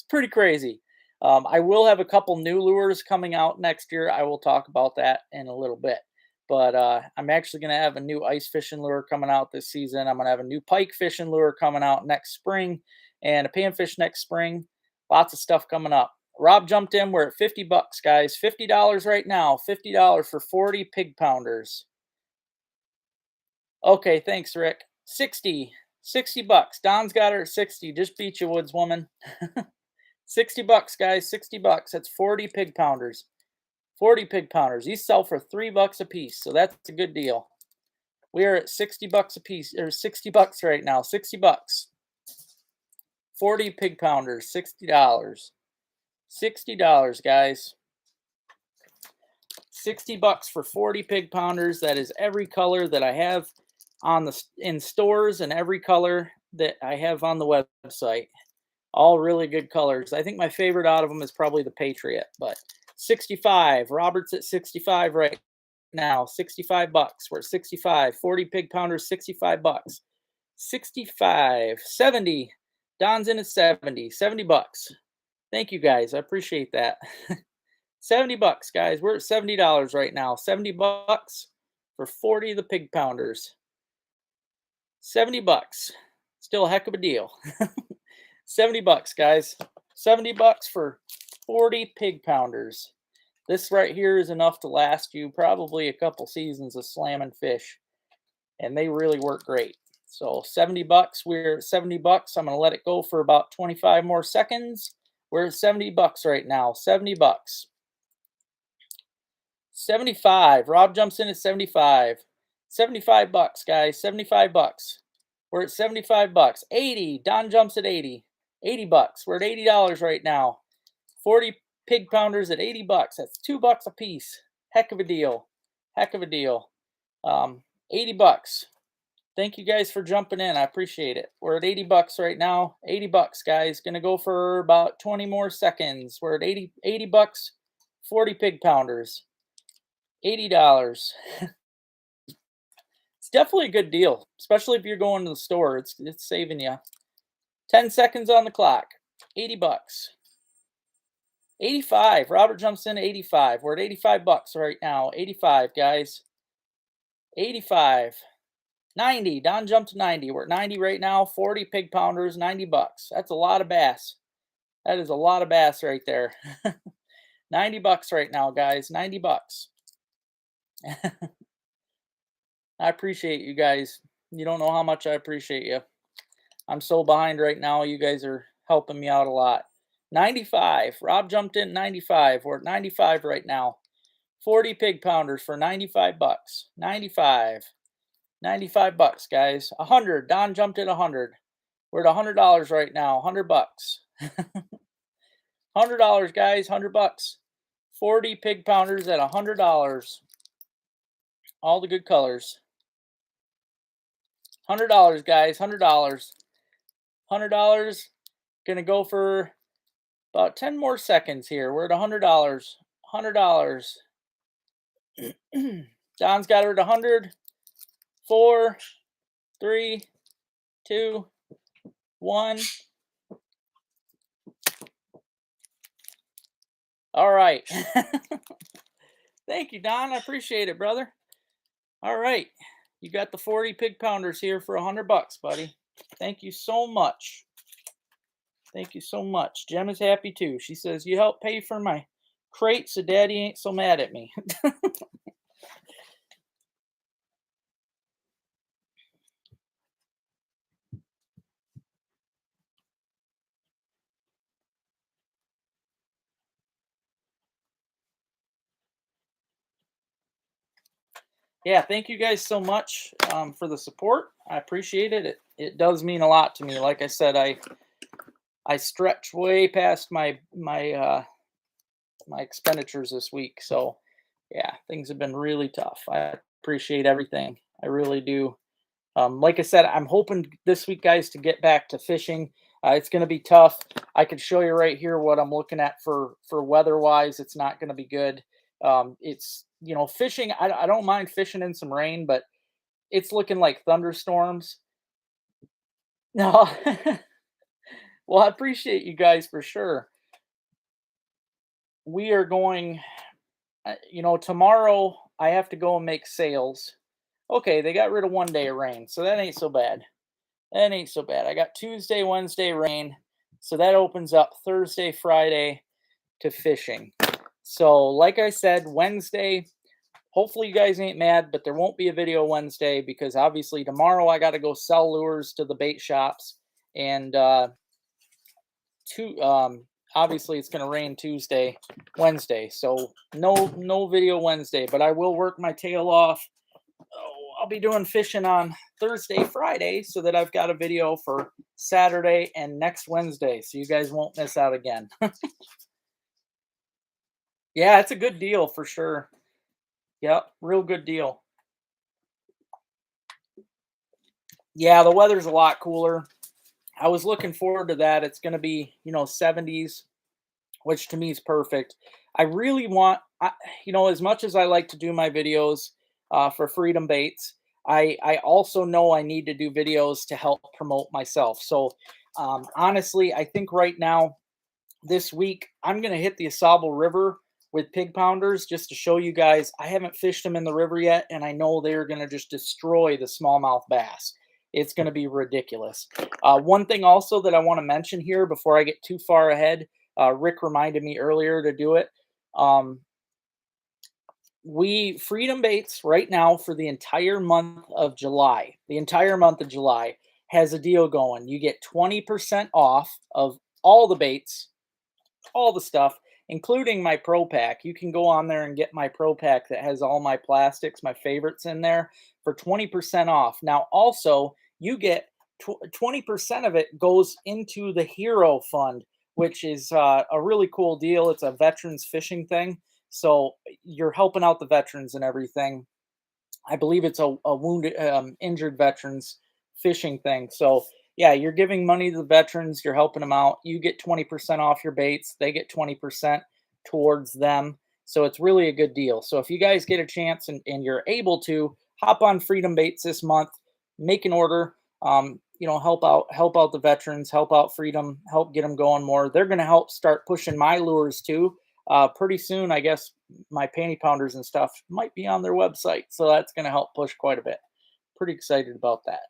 pretty crazy. I will have a couple new lures coming out next year. I will talk about that in a little bit. But I'm actually going to have a new ice fishing lure coming out this season. I'm going to have a new pike fishing lure coming out next spring and a panfish next spring. Lots of stuff coming up. Rob jumped in. We're at 50 bucks, guys. $50 right now. $50 for 40 Pig Pounders. Okay, thanks, Rick. 60 bucks. Don's got her at 60. Just beat you, Woods woman. 60 bucks, guys. 60 bucks. That's 40 Pig Pounders. 40 Pig Pounders. These sell for $3 a piece, so that's a good deal. We are at 60 bucks a piece, or 60 bucks right now. 60 bucks. 40 Pig Pounders. $60. $60, guys. 60 bucks for 40 Pig Pounders. That is every color that I have in stores and every color that I have on the website. All really good colors. I think my favorite out of them is probably the Patriot, but 65. Robert's at 65 right now. 65 bucks. We're at 65. 40 Pig Pounders, 65 bucks. 65. 70. Don's in at 70. 70 bucks. Thank you, guys. I appreciate that. 70 bucks, guys. We're at $70 right now. 70 bucks for 40 of the Pig Pounders. 70 bucks. Still a heck of a deal. 70 bucks, guys. 70 bucks for 40 Pig Pounders. This right here is enough to last you probably a couple seasons of slamming fish. And they really work great. So 70 bucks. We're at 70 bucks. I'm going to let it go for about 25 more seconds. We're at 70 bucks right now. 70 bucks. 75. Rob jumps in at 75. 75 bucks, guys. 75 bucks. We're at 75 bucks. 80. Don jumps at 80. 80 bucks. We're at $80 right now. 40 Pig Pounders at 80 bucks. That's $2 a piece. Heck of a deal. Heck of a deal. 80 bucks. Thank you guys for jumping in. I appreciate it. We're at 80 bucks right now. 80 bucks, guys. Gonna go for about 20 more seconds. We're at 80 bucks. 40 Pig Pounders. $80. It's definitely a good deal, especially if you're going to the store. It's saving you. 10 seconds on the clock. 80 bucks. 85. Robert jumps in at 85. We're at 85 bucks right now. 85, guys. 85, 90. Don jumped to 90. We're at 90 right now. 40 pig pounders, 90 bucks. That's a lot of bass. That is a lot of bass right there. 90 bucks right now, guys. 90 bucks. I appreciate you guys. You don't know how much I appreciate you. I'm so behind right now. You guys are helping me out a lot. 95. Rob jumped in 95. We're at 95 right now. 40 pig pounders for 95 bucks. 95. 95 bucks, guys. 100. Don jumped in 100. We're at $100 right now. 100 bucks. $100, guys. 100 bucks. 40 pig pounders at $100. All the good colors. $100, guys. $100. $100. Gonna go for about 10 more seconds here. We're at $100. $100. Don's got her at 100. 4, 3, 2, 1. All right. Thank you, Don. I appreciate it, brother. All right. You got the 40 pig pounders here for 100 bucks, buddy. Thank you so much. Thank you so much. Jem is happy too. She says, you helped pay for my crate so daddy ain't so mad at me. Yeah, thank you guys so much for the support. I appreciate it. It does mean a lot to me. Like I said, I stretched way past my expenditures this week. So yeah, things have been really tough. I appreciate everything. I really do. Like I said, I'm hoping this week, guys, to get back to fishing. It's going to be tough. I could show you right here what I'm looking at for weather-wise. It's not going to be good. It's, fishing. I don't mind fishing in some rain, but it's looking like thunderstorms. No. Well, I appreciate you guys for sure. We are going, tomorrow I have to go and make sales. Okay, they got rid of 1 day of rain, so that ain't so bad. That ain't so bad. I got Tuesday, Wednesday rain, so that opens up Thursday, Friday to fishing. So, like I said, Wednesday, hopefully you guys ain't mad, but there won't be a video Wednesday because obviously tomorrow I got to go sell lures to the bait shops, and obviously it's going to rain Tuesday, Wednesday, so no video Wednesday, but I will work my tail off. I'll be doing fishing on Thursday, Friday, so that I've got a video for Saturday and next Wednesday, so you guys won't miss out again. Yeah, it's a good deal for sure. Yep, real good deal. Yeah, the weather's a lot cooler. I was looking forward to that. It's going to be, 70s, which to me is perfect. I really want, as much as I like to do my videos for Freedom Baits, I also know I need to do videos to help promote myself. So honestly, I think right now, this week, I'm going to hit the Asable River with pig pounders just to show you guys. I haven't fished them in the river yet, and I know they're going to just destroy the smallmouth bass. It's going to be ridiculous. One thing also that I want to mention here before I get too far ahead, Rick reminded me earlier to do it. Freedom Baits right now for the entire month of July, has a deal going. You get 20% off of all the baits, all the stuff, including my Pro Pack. You can go on there and get my Pro Pack that has all my plastics, my favorites in there for 20% off. Now, also, you get 20% of it goes into the Hero Fund, which is a really cool deal. It's a veterans fishing thing. So you're helping out the veterans and everything. I believe it's a wounded, injured veterans fishing thing. So yeah, you're giving money to the veterans. You're helping them out. You get 20% off your baits. They get 20% towards them. So it's really a good deal. So if you guys get a chance and you're able to, hop on Freedom Baits this month, make an order. Help out the veterans, help out Freedom, help get them going more. They're going to help start pushing my lures too. pretty soon, I guess my Panty Pounders and stuff might be on their website. So that's going to help push quite a bit. Pretty excited about that.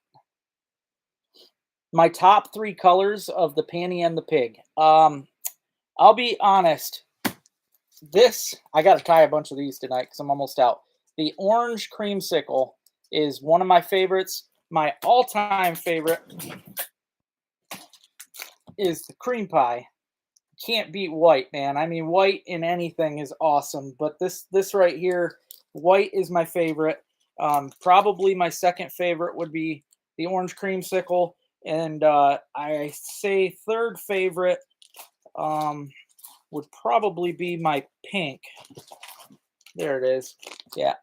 My top 3 colors of the Panty and the Pig. I'll be honest. I got to tie a bunch of these tonight because I'm almost out. The orange creamsicle is one of my favorites. My all-time favorite is the cream pie. Can't beat white, man. I mean, white in anything is awesome, but this right here, white is my favorite. Probably my second favorite would be the orange creamsicle, and I say third favorite would probably be my pink. There it is. Yeah,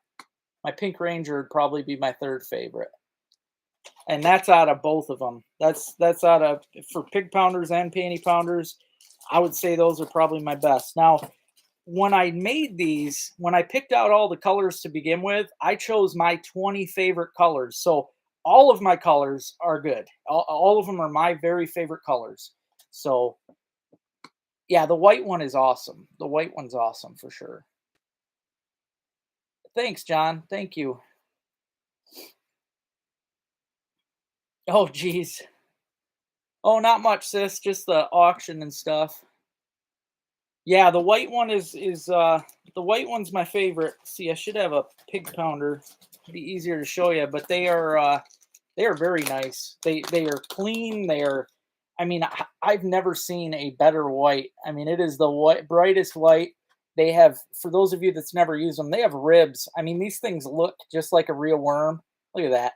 my pink ranger would probably be my third favorite, and that's out of both of them. That's out of for pig pounders and Panty Pounders. I would say those are probably my best. Now, when I made these, when I picked out all the colors to begin with, I chose my 20 favorite colors. So all of my colors are good. All of them are my very favorite colors. So yeah, the white one is awesome. The white one's awesome for sure. Thanks, John. Thank you. Oh, geez. Oh, not much, sis. Just the auction and stuff. Yeah, the white one is the white one's my favorite. See, I should have a pig pounder. It'd be easier to show you, but they are very nice. They are clean. They are I mean, I've never seen a better white. I mean, it is the white, brightest white. They have, for those of you that's never used them, they have ribs. I mean, these things look just like a real worm. Look at that.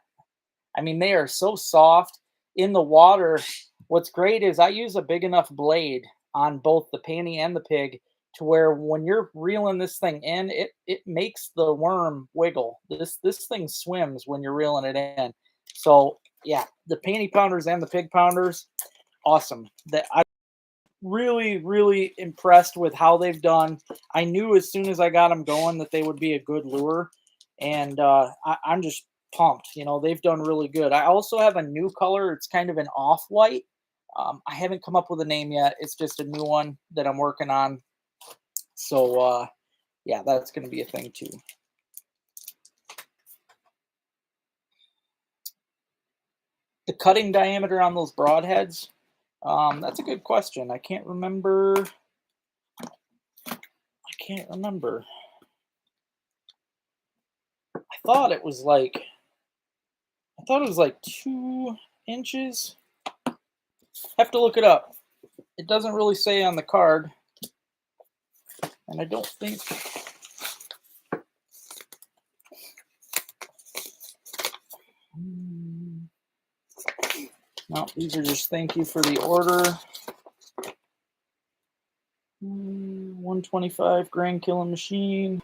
I mean, they are so soft in the water. What's great is I use a big enough blade on both the Panty and the Pig to where when you're reeling this thing in, it makes the worm wiggle. This thing swims when you're reeling it in. So yeah, the Panty Pounders and the Pig Pounders, awesome. That I really impressed with how they've done. I knew as soon as I got them going that they would be a good lure, and I'm just pumped. You know, they've done really good. I also have a new color. It's kind of an off white. I haven't come up with a name yet. It's just a new one that I'm working on. So yeah, that's going to be a thing too. The cutting diameter on those broadheads. That's a good question. I can't remember. I thought it was like 2 inches. Have to look it up. It doesn't really say on the card, and I don't think. No, these are just thank you for the order. 125 grand killing machine.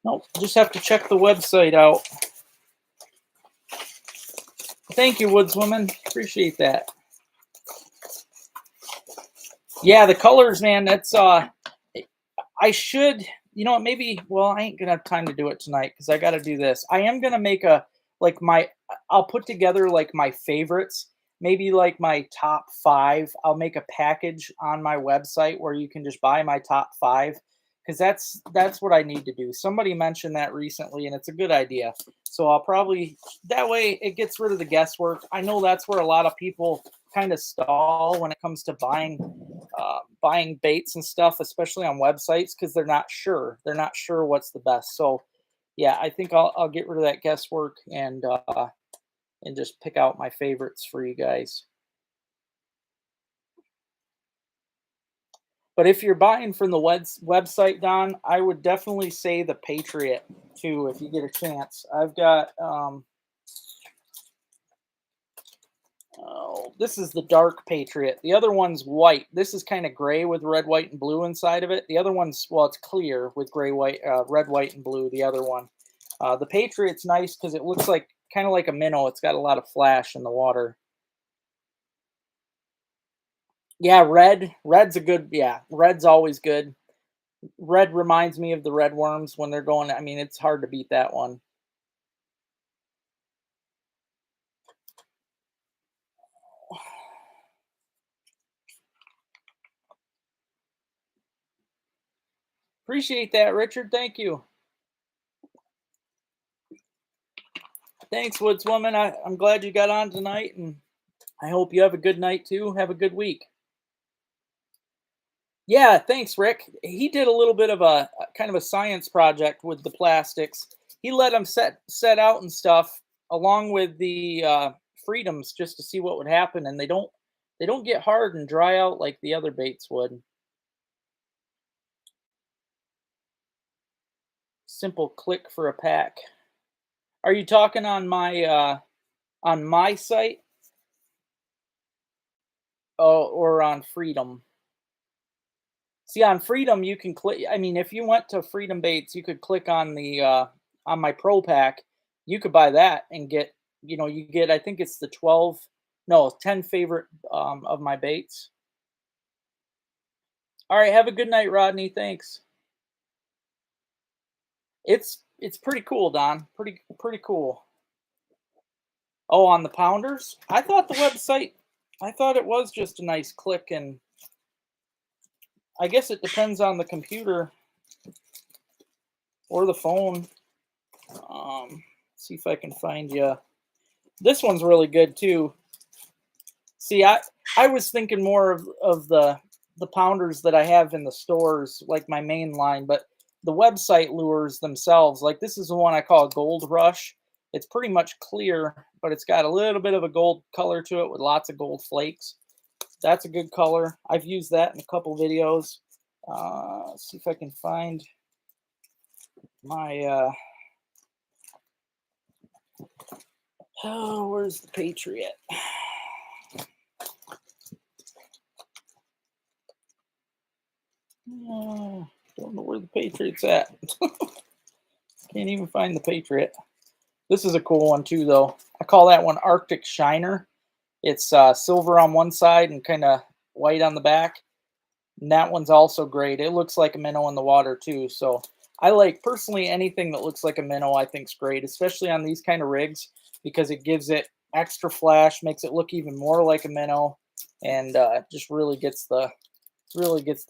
Nope, just have to check the website out. Thank you, Woodswoman. Appreciate that. Yeah, the colors, man. That's I should, you know what? Maybe. Well, I ain't gonna have time to do it tonight because I got to do this. I am gonna make a like my. I'll put together like my favorites. Maybe like my top 5. I'll make a package on my website where you can just buy my top 5 because that's what I need to do. Somebody mentioned that recently, and it's a good idea. So I'll probably that way it gets rid of the guesswork. I know that's where a lot of people kind of stall when it comes to buying baits and stuff, especially on websites, because they're not sure. They're not sure what's the best. So yeah, I think I'll get rid of that guesswork and just pick out my favorites for you guys. But if you're buying from the website, Don, I would definitely say the Patriot too, if you get a chance. I've got oh, this is the dark Patriot. The other one's white. This is kind of gray with red, white, and blue inside of it. The other one's, well, it's clear with gray, white, red, white, and blue. The other one. The Patriot's nice because it looks like kind of like a minnow. It's got a lot of flash in the water. Yeah, red. Red's a good. Yeah, red's always good. Red reminds me of the red worms when they're going. I mean, it's hard to beat that one. Appreciate that, Richard. Thank you. Thanks, Woodswoman. I'm glad you got on tonight, and I hope you have a good night too. Have a good week. Yeah, thanks, Rick. He did a little bit of a kind of a science project with the plastics. He let them set out and stuff along with the freedoms just to see what would happen, and they don't get hard and dry out like the other baits would. Simple click for a pack. Are you talking on my site? Oh, or on Freedom? See, on Freedom, you can click. I mean, if you went to Freedom Baits, you could click on my Pro Pack. You could buy that and get, you get. I think it's the 12, no, 10 favorite of my baits. All right, have a good night, Rodney. Thanks. It's pretty cool, Don. Pretty cool. Oh, on the Pounders, I thought the website. I thought it was just a nice click, and I guess it depends on the computer or the phone. See if I can find you. This one's really good too. See, I was thinking more of the pounders that I have in the stores, like my main line, but the website lures themselves, like this is the one I call Gold Rush. It's pretty much clear, but it's got a little bit of a gold color to it with lots of gold flakes. That's a good color. I've used that in a couple videos. See if I can find my oh, where's the Patriot? Oh, don't know where the Patriot's at. Can't even find the Patriot. This is a cool one too, though. I call that one Arctic Shiner. It's silver on one side and kind of white on the back. And that one's also great. It looks like a minnow in the water too. So I like personally anything that looks like a minnow. I think's great, especially on these kind of rigs because it gives it extra flash, makes it look even more like a minnow, and just really gets the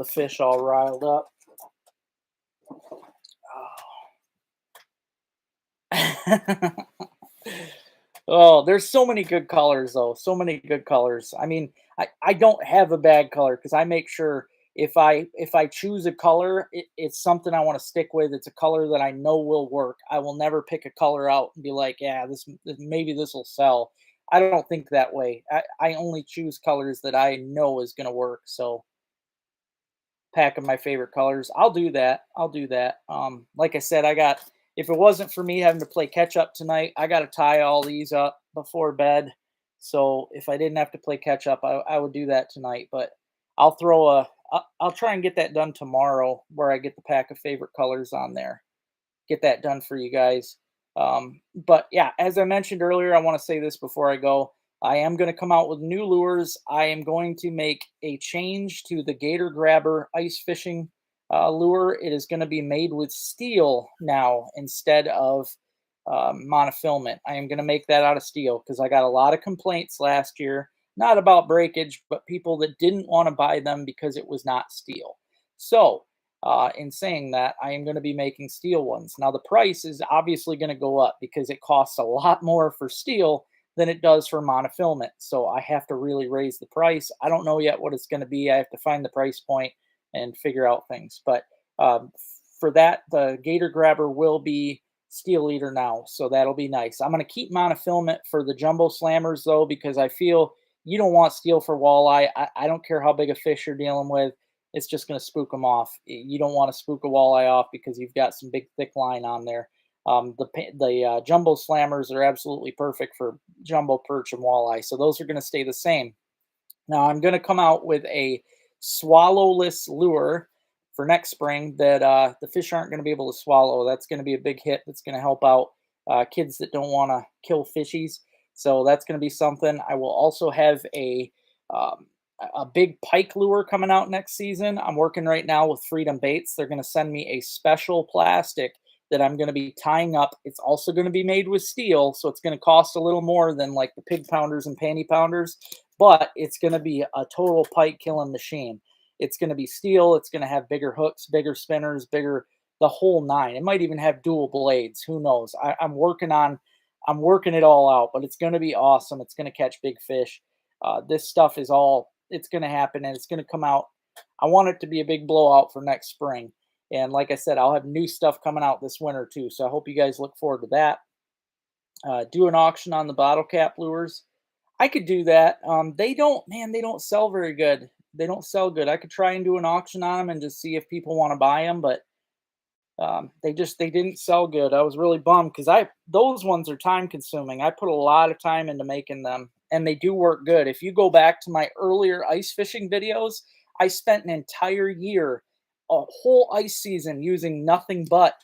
fish all riled up. Oh. Oh, there's so many good colors though. So many good colors. I mean, I don't have a bad color because I make sure if I choose a color, it's something I want to stick with. It's a color that I know will work. I will never pick a color out and be like, yeah, maybe this will sell. I don't think that way. I only choose colors that I know is going to work. So pack of my favorite colors. I'll do that. I'll do that. Like I said, if it wasn't for me having to play catch up tonight, I got to tie all these up before bed. So if I didn't have to play catch up, I would do that tonight. But I'll try and get that done tomorrow, where I get the pack of favorite colors on there. Get that done for you guys. But yeah, as I mentioned earlier, I want to say this before I go. I am going to come out with new lures. I am going to make a change to the Gator Grabber ice fishing lure. It is going to be made with steel now instead of monofilament. I am going to make that out of steel because I got a lot of complaints last year, not about breakage, but people that didn't want to buy them because it was not steel. So, in saying that, I am going to be making steel ones. Now, the price is obviously going to go up because it costs a lot more for steel than it does for monofilament. So I have to really raise the price. I don't know yet what it's going to be. I have to find the price point and figure out things. But for that, the Gator Grabber will be steel eater now. So that'll be nice. I'm going to keep monofilament for the jumbo slammers, though, because I feel you don't want steel for walleye. I don't care how big a fish you're dealing with. It's just going to spook them off. You don't want to spook a walleye off because you've got some big, thick line on there. The jumbo slammers are absolutely perfect for jumbo perch and walleye, so those are going to stay the same. Now I'm going to come out with a swallowless lure for next spring that the fish aren't going to be able to swallow. That's going to be a big hit. That's going to help out kids that don't want to kill fishies. So that's going to be something. I will also have um, a big pike lure coming out next season. I'm working right now with Freedom Baits. They're going to send me a special plastic that I'm going to be tying up. It's also going to be made with steel, so it's going to cost a little more than like the Pig Pounders and Panty Pounders, but it's going to be a total pike killing machine. It's going to be steel. It's going to have bigger hooks, bigger spinners, bigger, the whole nine. It might even have dual blades. Who knows? I'm working it all out, but it's going to be awesome. It's going to catch big fish. This stuff is all, it's going to happen, and it's going to come out. I want it to be a big blowout for next spring. And like I said, I'll have new stuff coming out this winter too. So I hope you guys look forward to that. Do an auction on the bottle cap lures. I could do that. They don't, man, they don't sell very good. They don't sell good. I could try and do an auction on them and just see if people want to buy them, but they didn't sell good. I was really bummed because those ones are time consuming. I put a lot of time into making them, and they do work good. If you go back to my earlier ice fishing videos, I spent an entire year, a whole ice season, using nothing but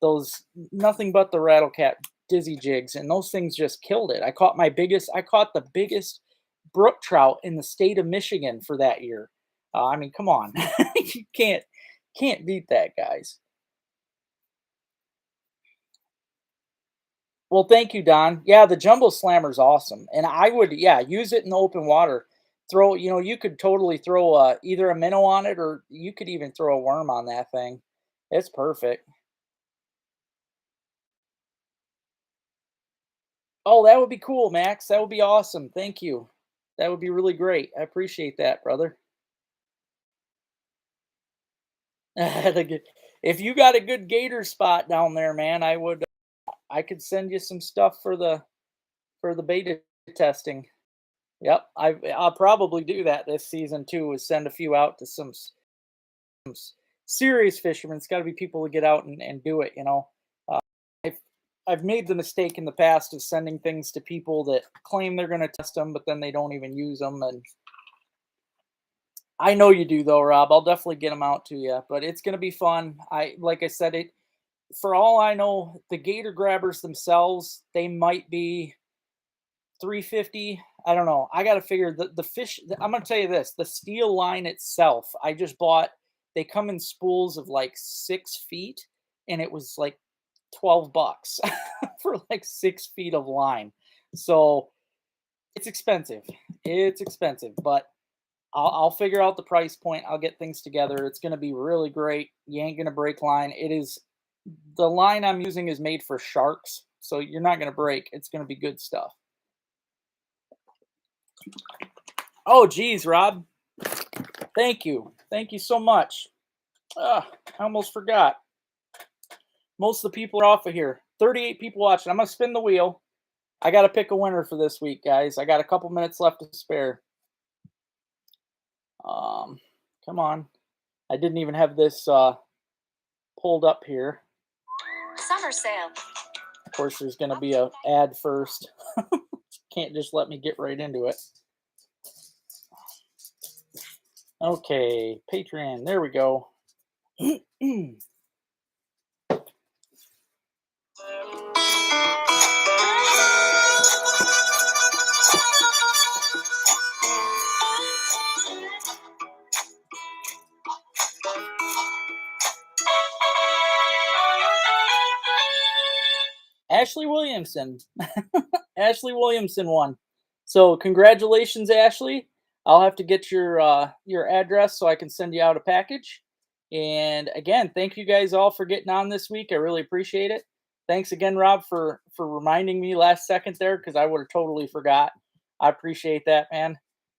the rattle cap dizzy jigs, and those things just killed it. I caught the biggest brook trout in the state of Michigan for that year. I mean, come on. You can't beat that, guys. Well, thank you, Don. Yeah, the Jumbo Slammer's awesome, and I would, yeah, use it in the open water. You could totally throw either a minnow on it, or you could even throw a worm on that thing. It's perfect. Oh, that would be cool, Max. That would be awesome. Thank you. That would be really great. I appreciate that, brother. If you got a good gator spot down there, man, I could send you some stuff for the beta testing. Yep, I'll probably do that this season too. Is send a few out to serious fishermen. It's got to be people to get out and do it. Uh, I've I've made the mistake in the past of sending things to people that claim they're going to test them, but then they don't even use them. And I know you do though, Rob. I'll definitely get them out to you. But it's going to be fun. Like I said, it. For all I know, the gator grabbers themselves, they might be 350. I don't know. I got to figure the fish. I'm going to tell you this: the steel line itself, I just bought. They come in spools of like 6 feet, and it was like $12 for like 6 feet of line. So it's expensive. It's expensive, but I'll figure out the price point. I'll get things together. It's going to be really great. You ain't going to break line. It is, the line I'm using is made for sharks, so you're not going to break. It's going to be good stuff. Oh, geez, Rob. Thank you. Thank you so much. I almost forgot. Most of the people are off of here. 38 people watching. I'm going to spin the wheel. I got to pick a winner for this week, guys. I got a couple minutes left to spare. Come on. I didn't even have this pulled up here. Summer sale. Of course, there's going to be an ad first. Can't just let me get right into it. Okay, Patreon. There we go. Ashley Williamson. Ashley Williamson won. So congratulations, Ashley. I'll have to get your address so I can send you out a package. And again, thank you guys all for getting on this week. I really appreciate it. Thanks again, Rob, for reminding me last second there, because I would have totally forgot. I appreciate that, man.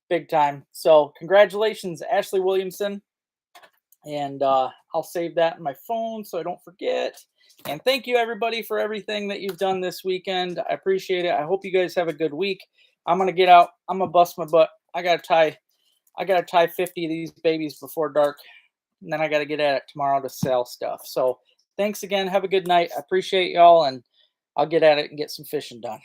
Big time. So congratulations, Ashley Williamson. And I'll save that in my phone so I don't forget. And thank you, everybody, for everything that you've done this weekend. I appreciate it. I hope you guys have a good week. I'm going to get out. I'm going to bust my butt. I got to tie 50 of these babies before dark. And then I got to get at it tomorrow to sell stuff. So thanks again. Have a good night. I appreciate y'all. And I'll get at it and get some fishing done.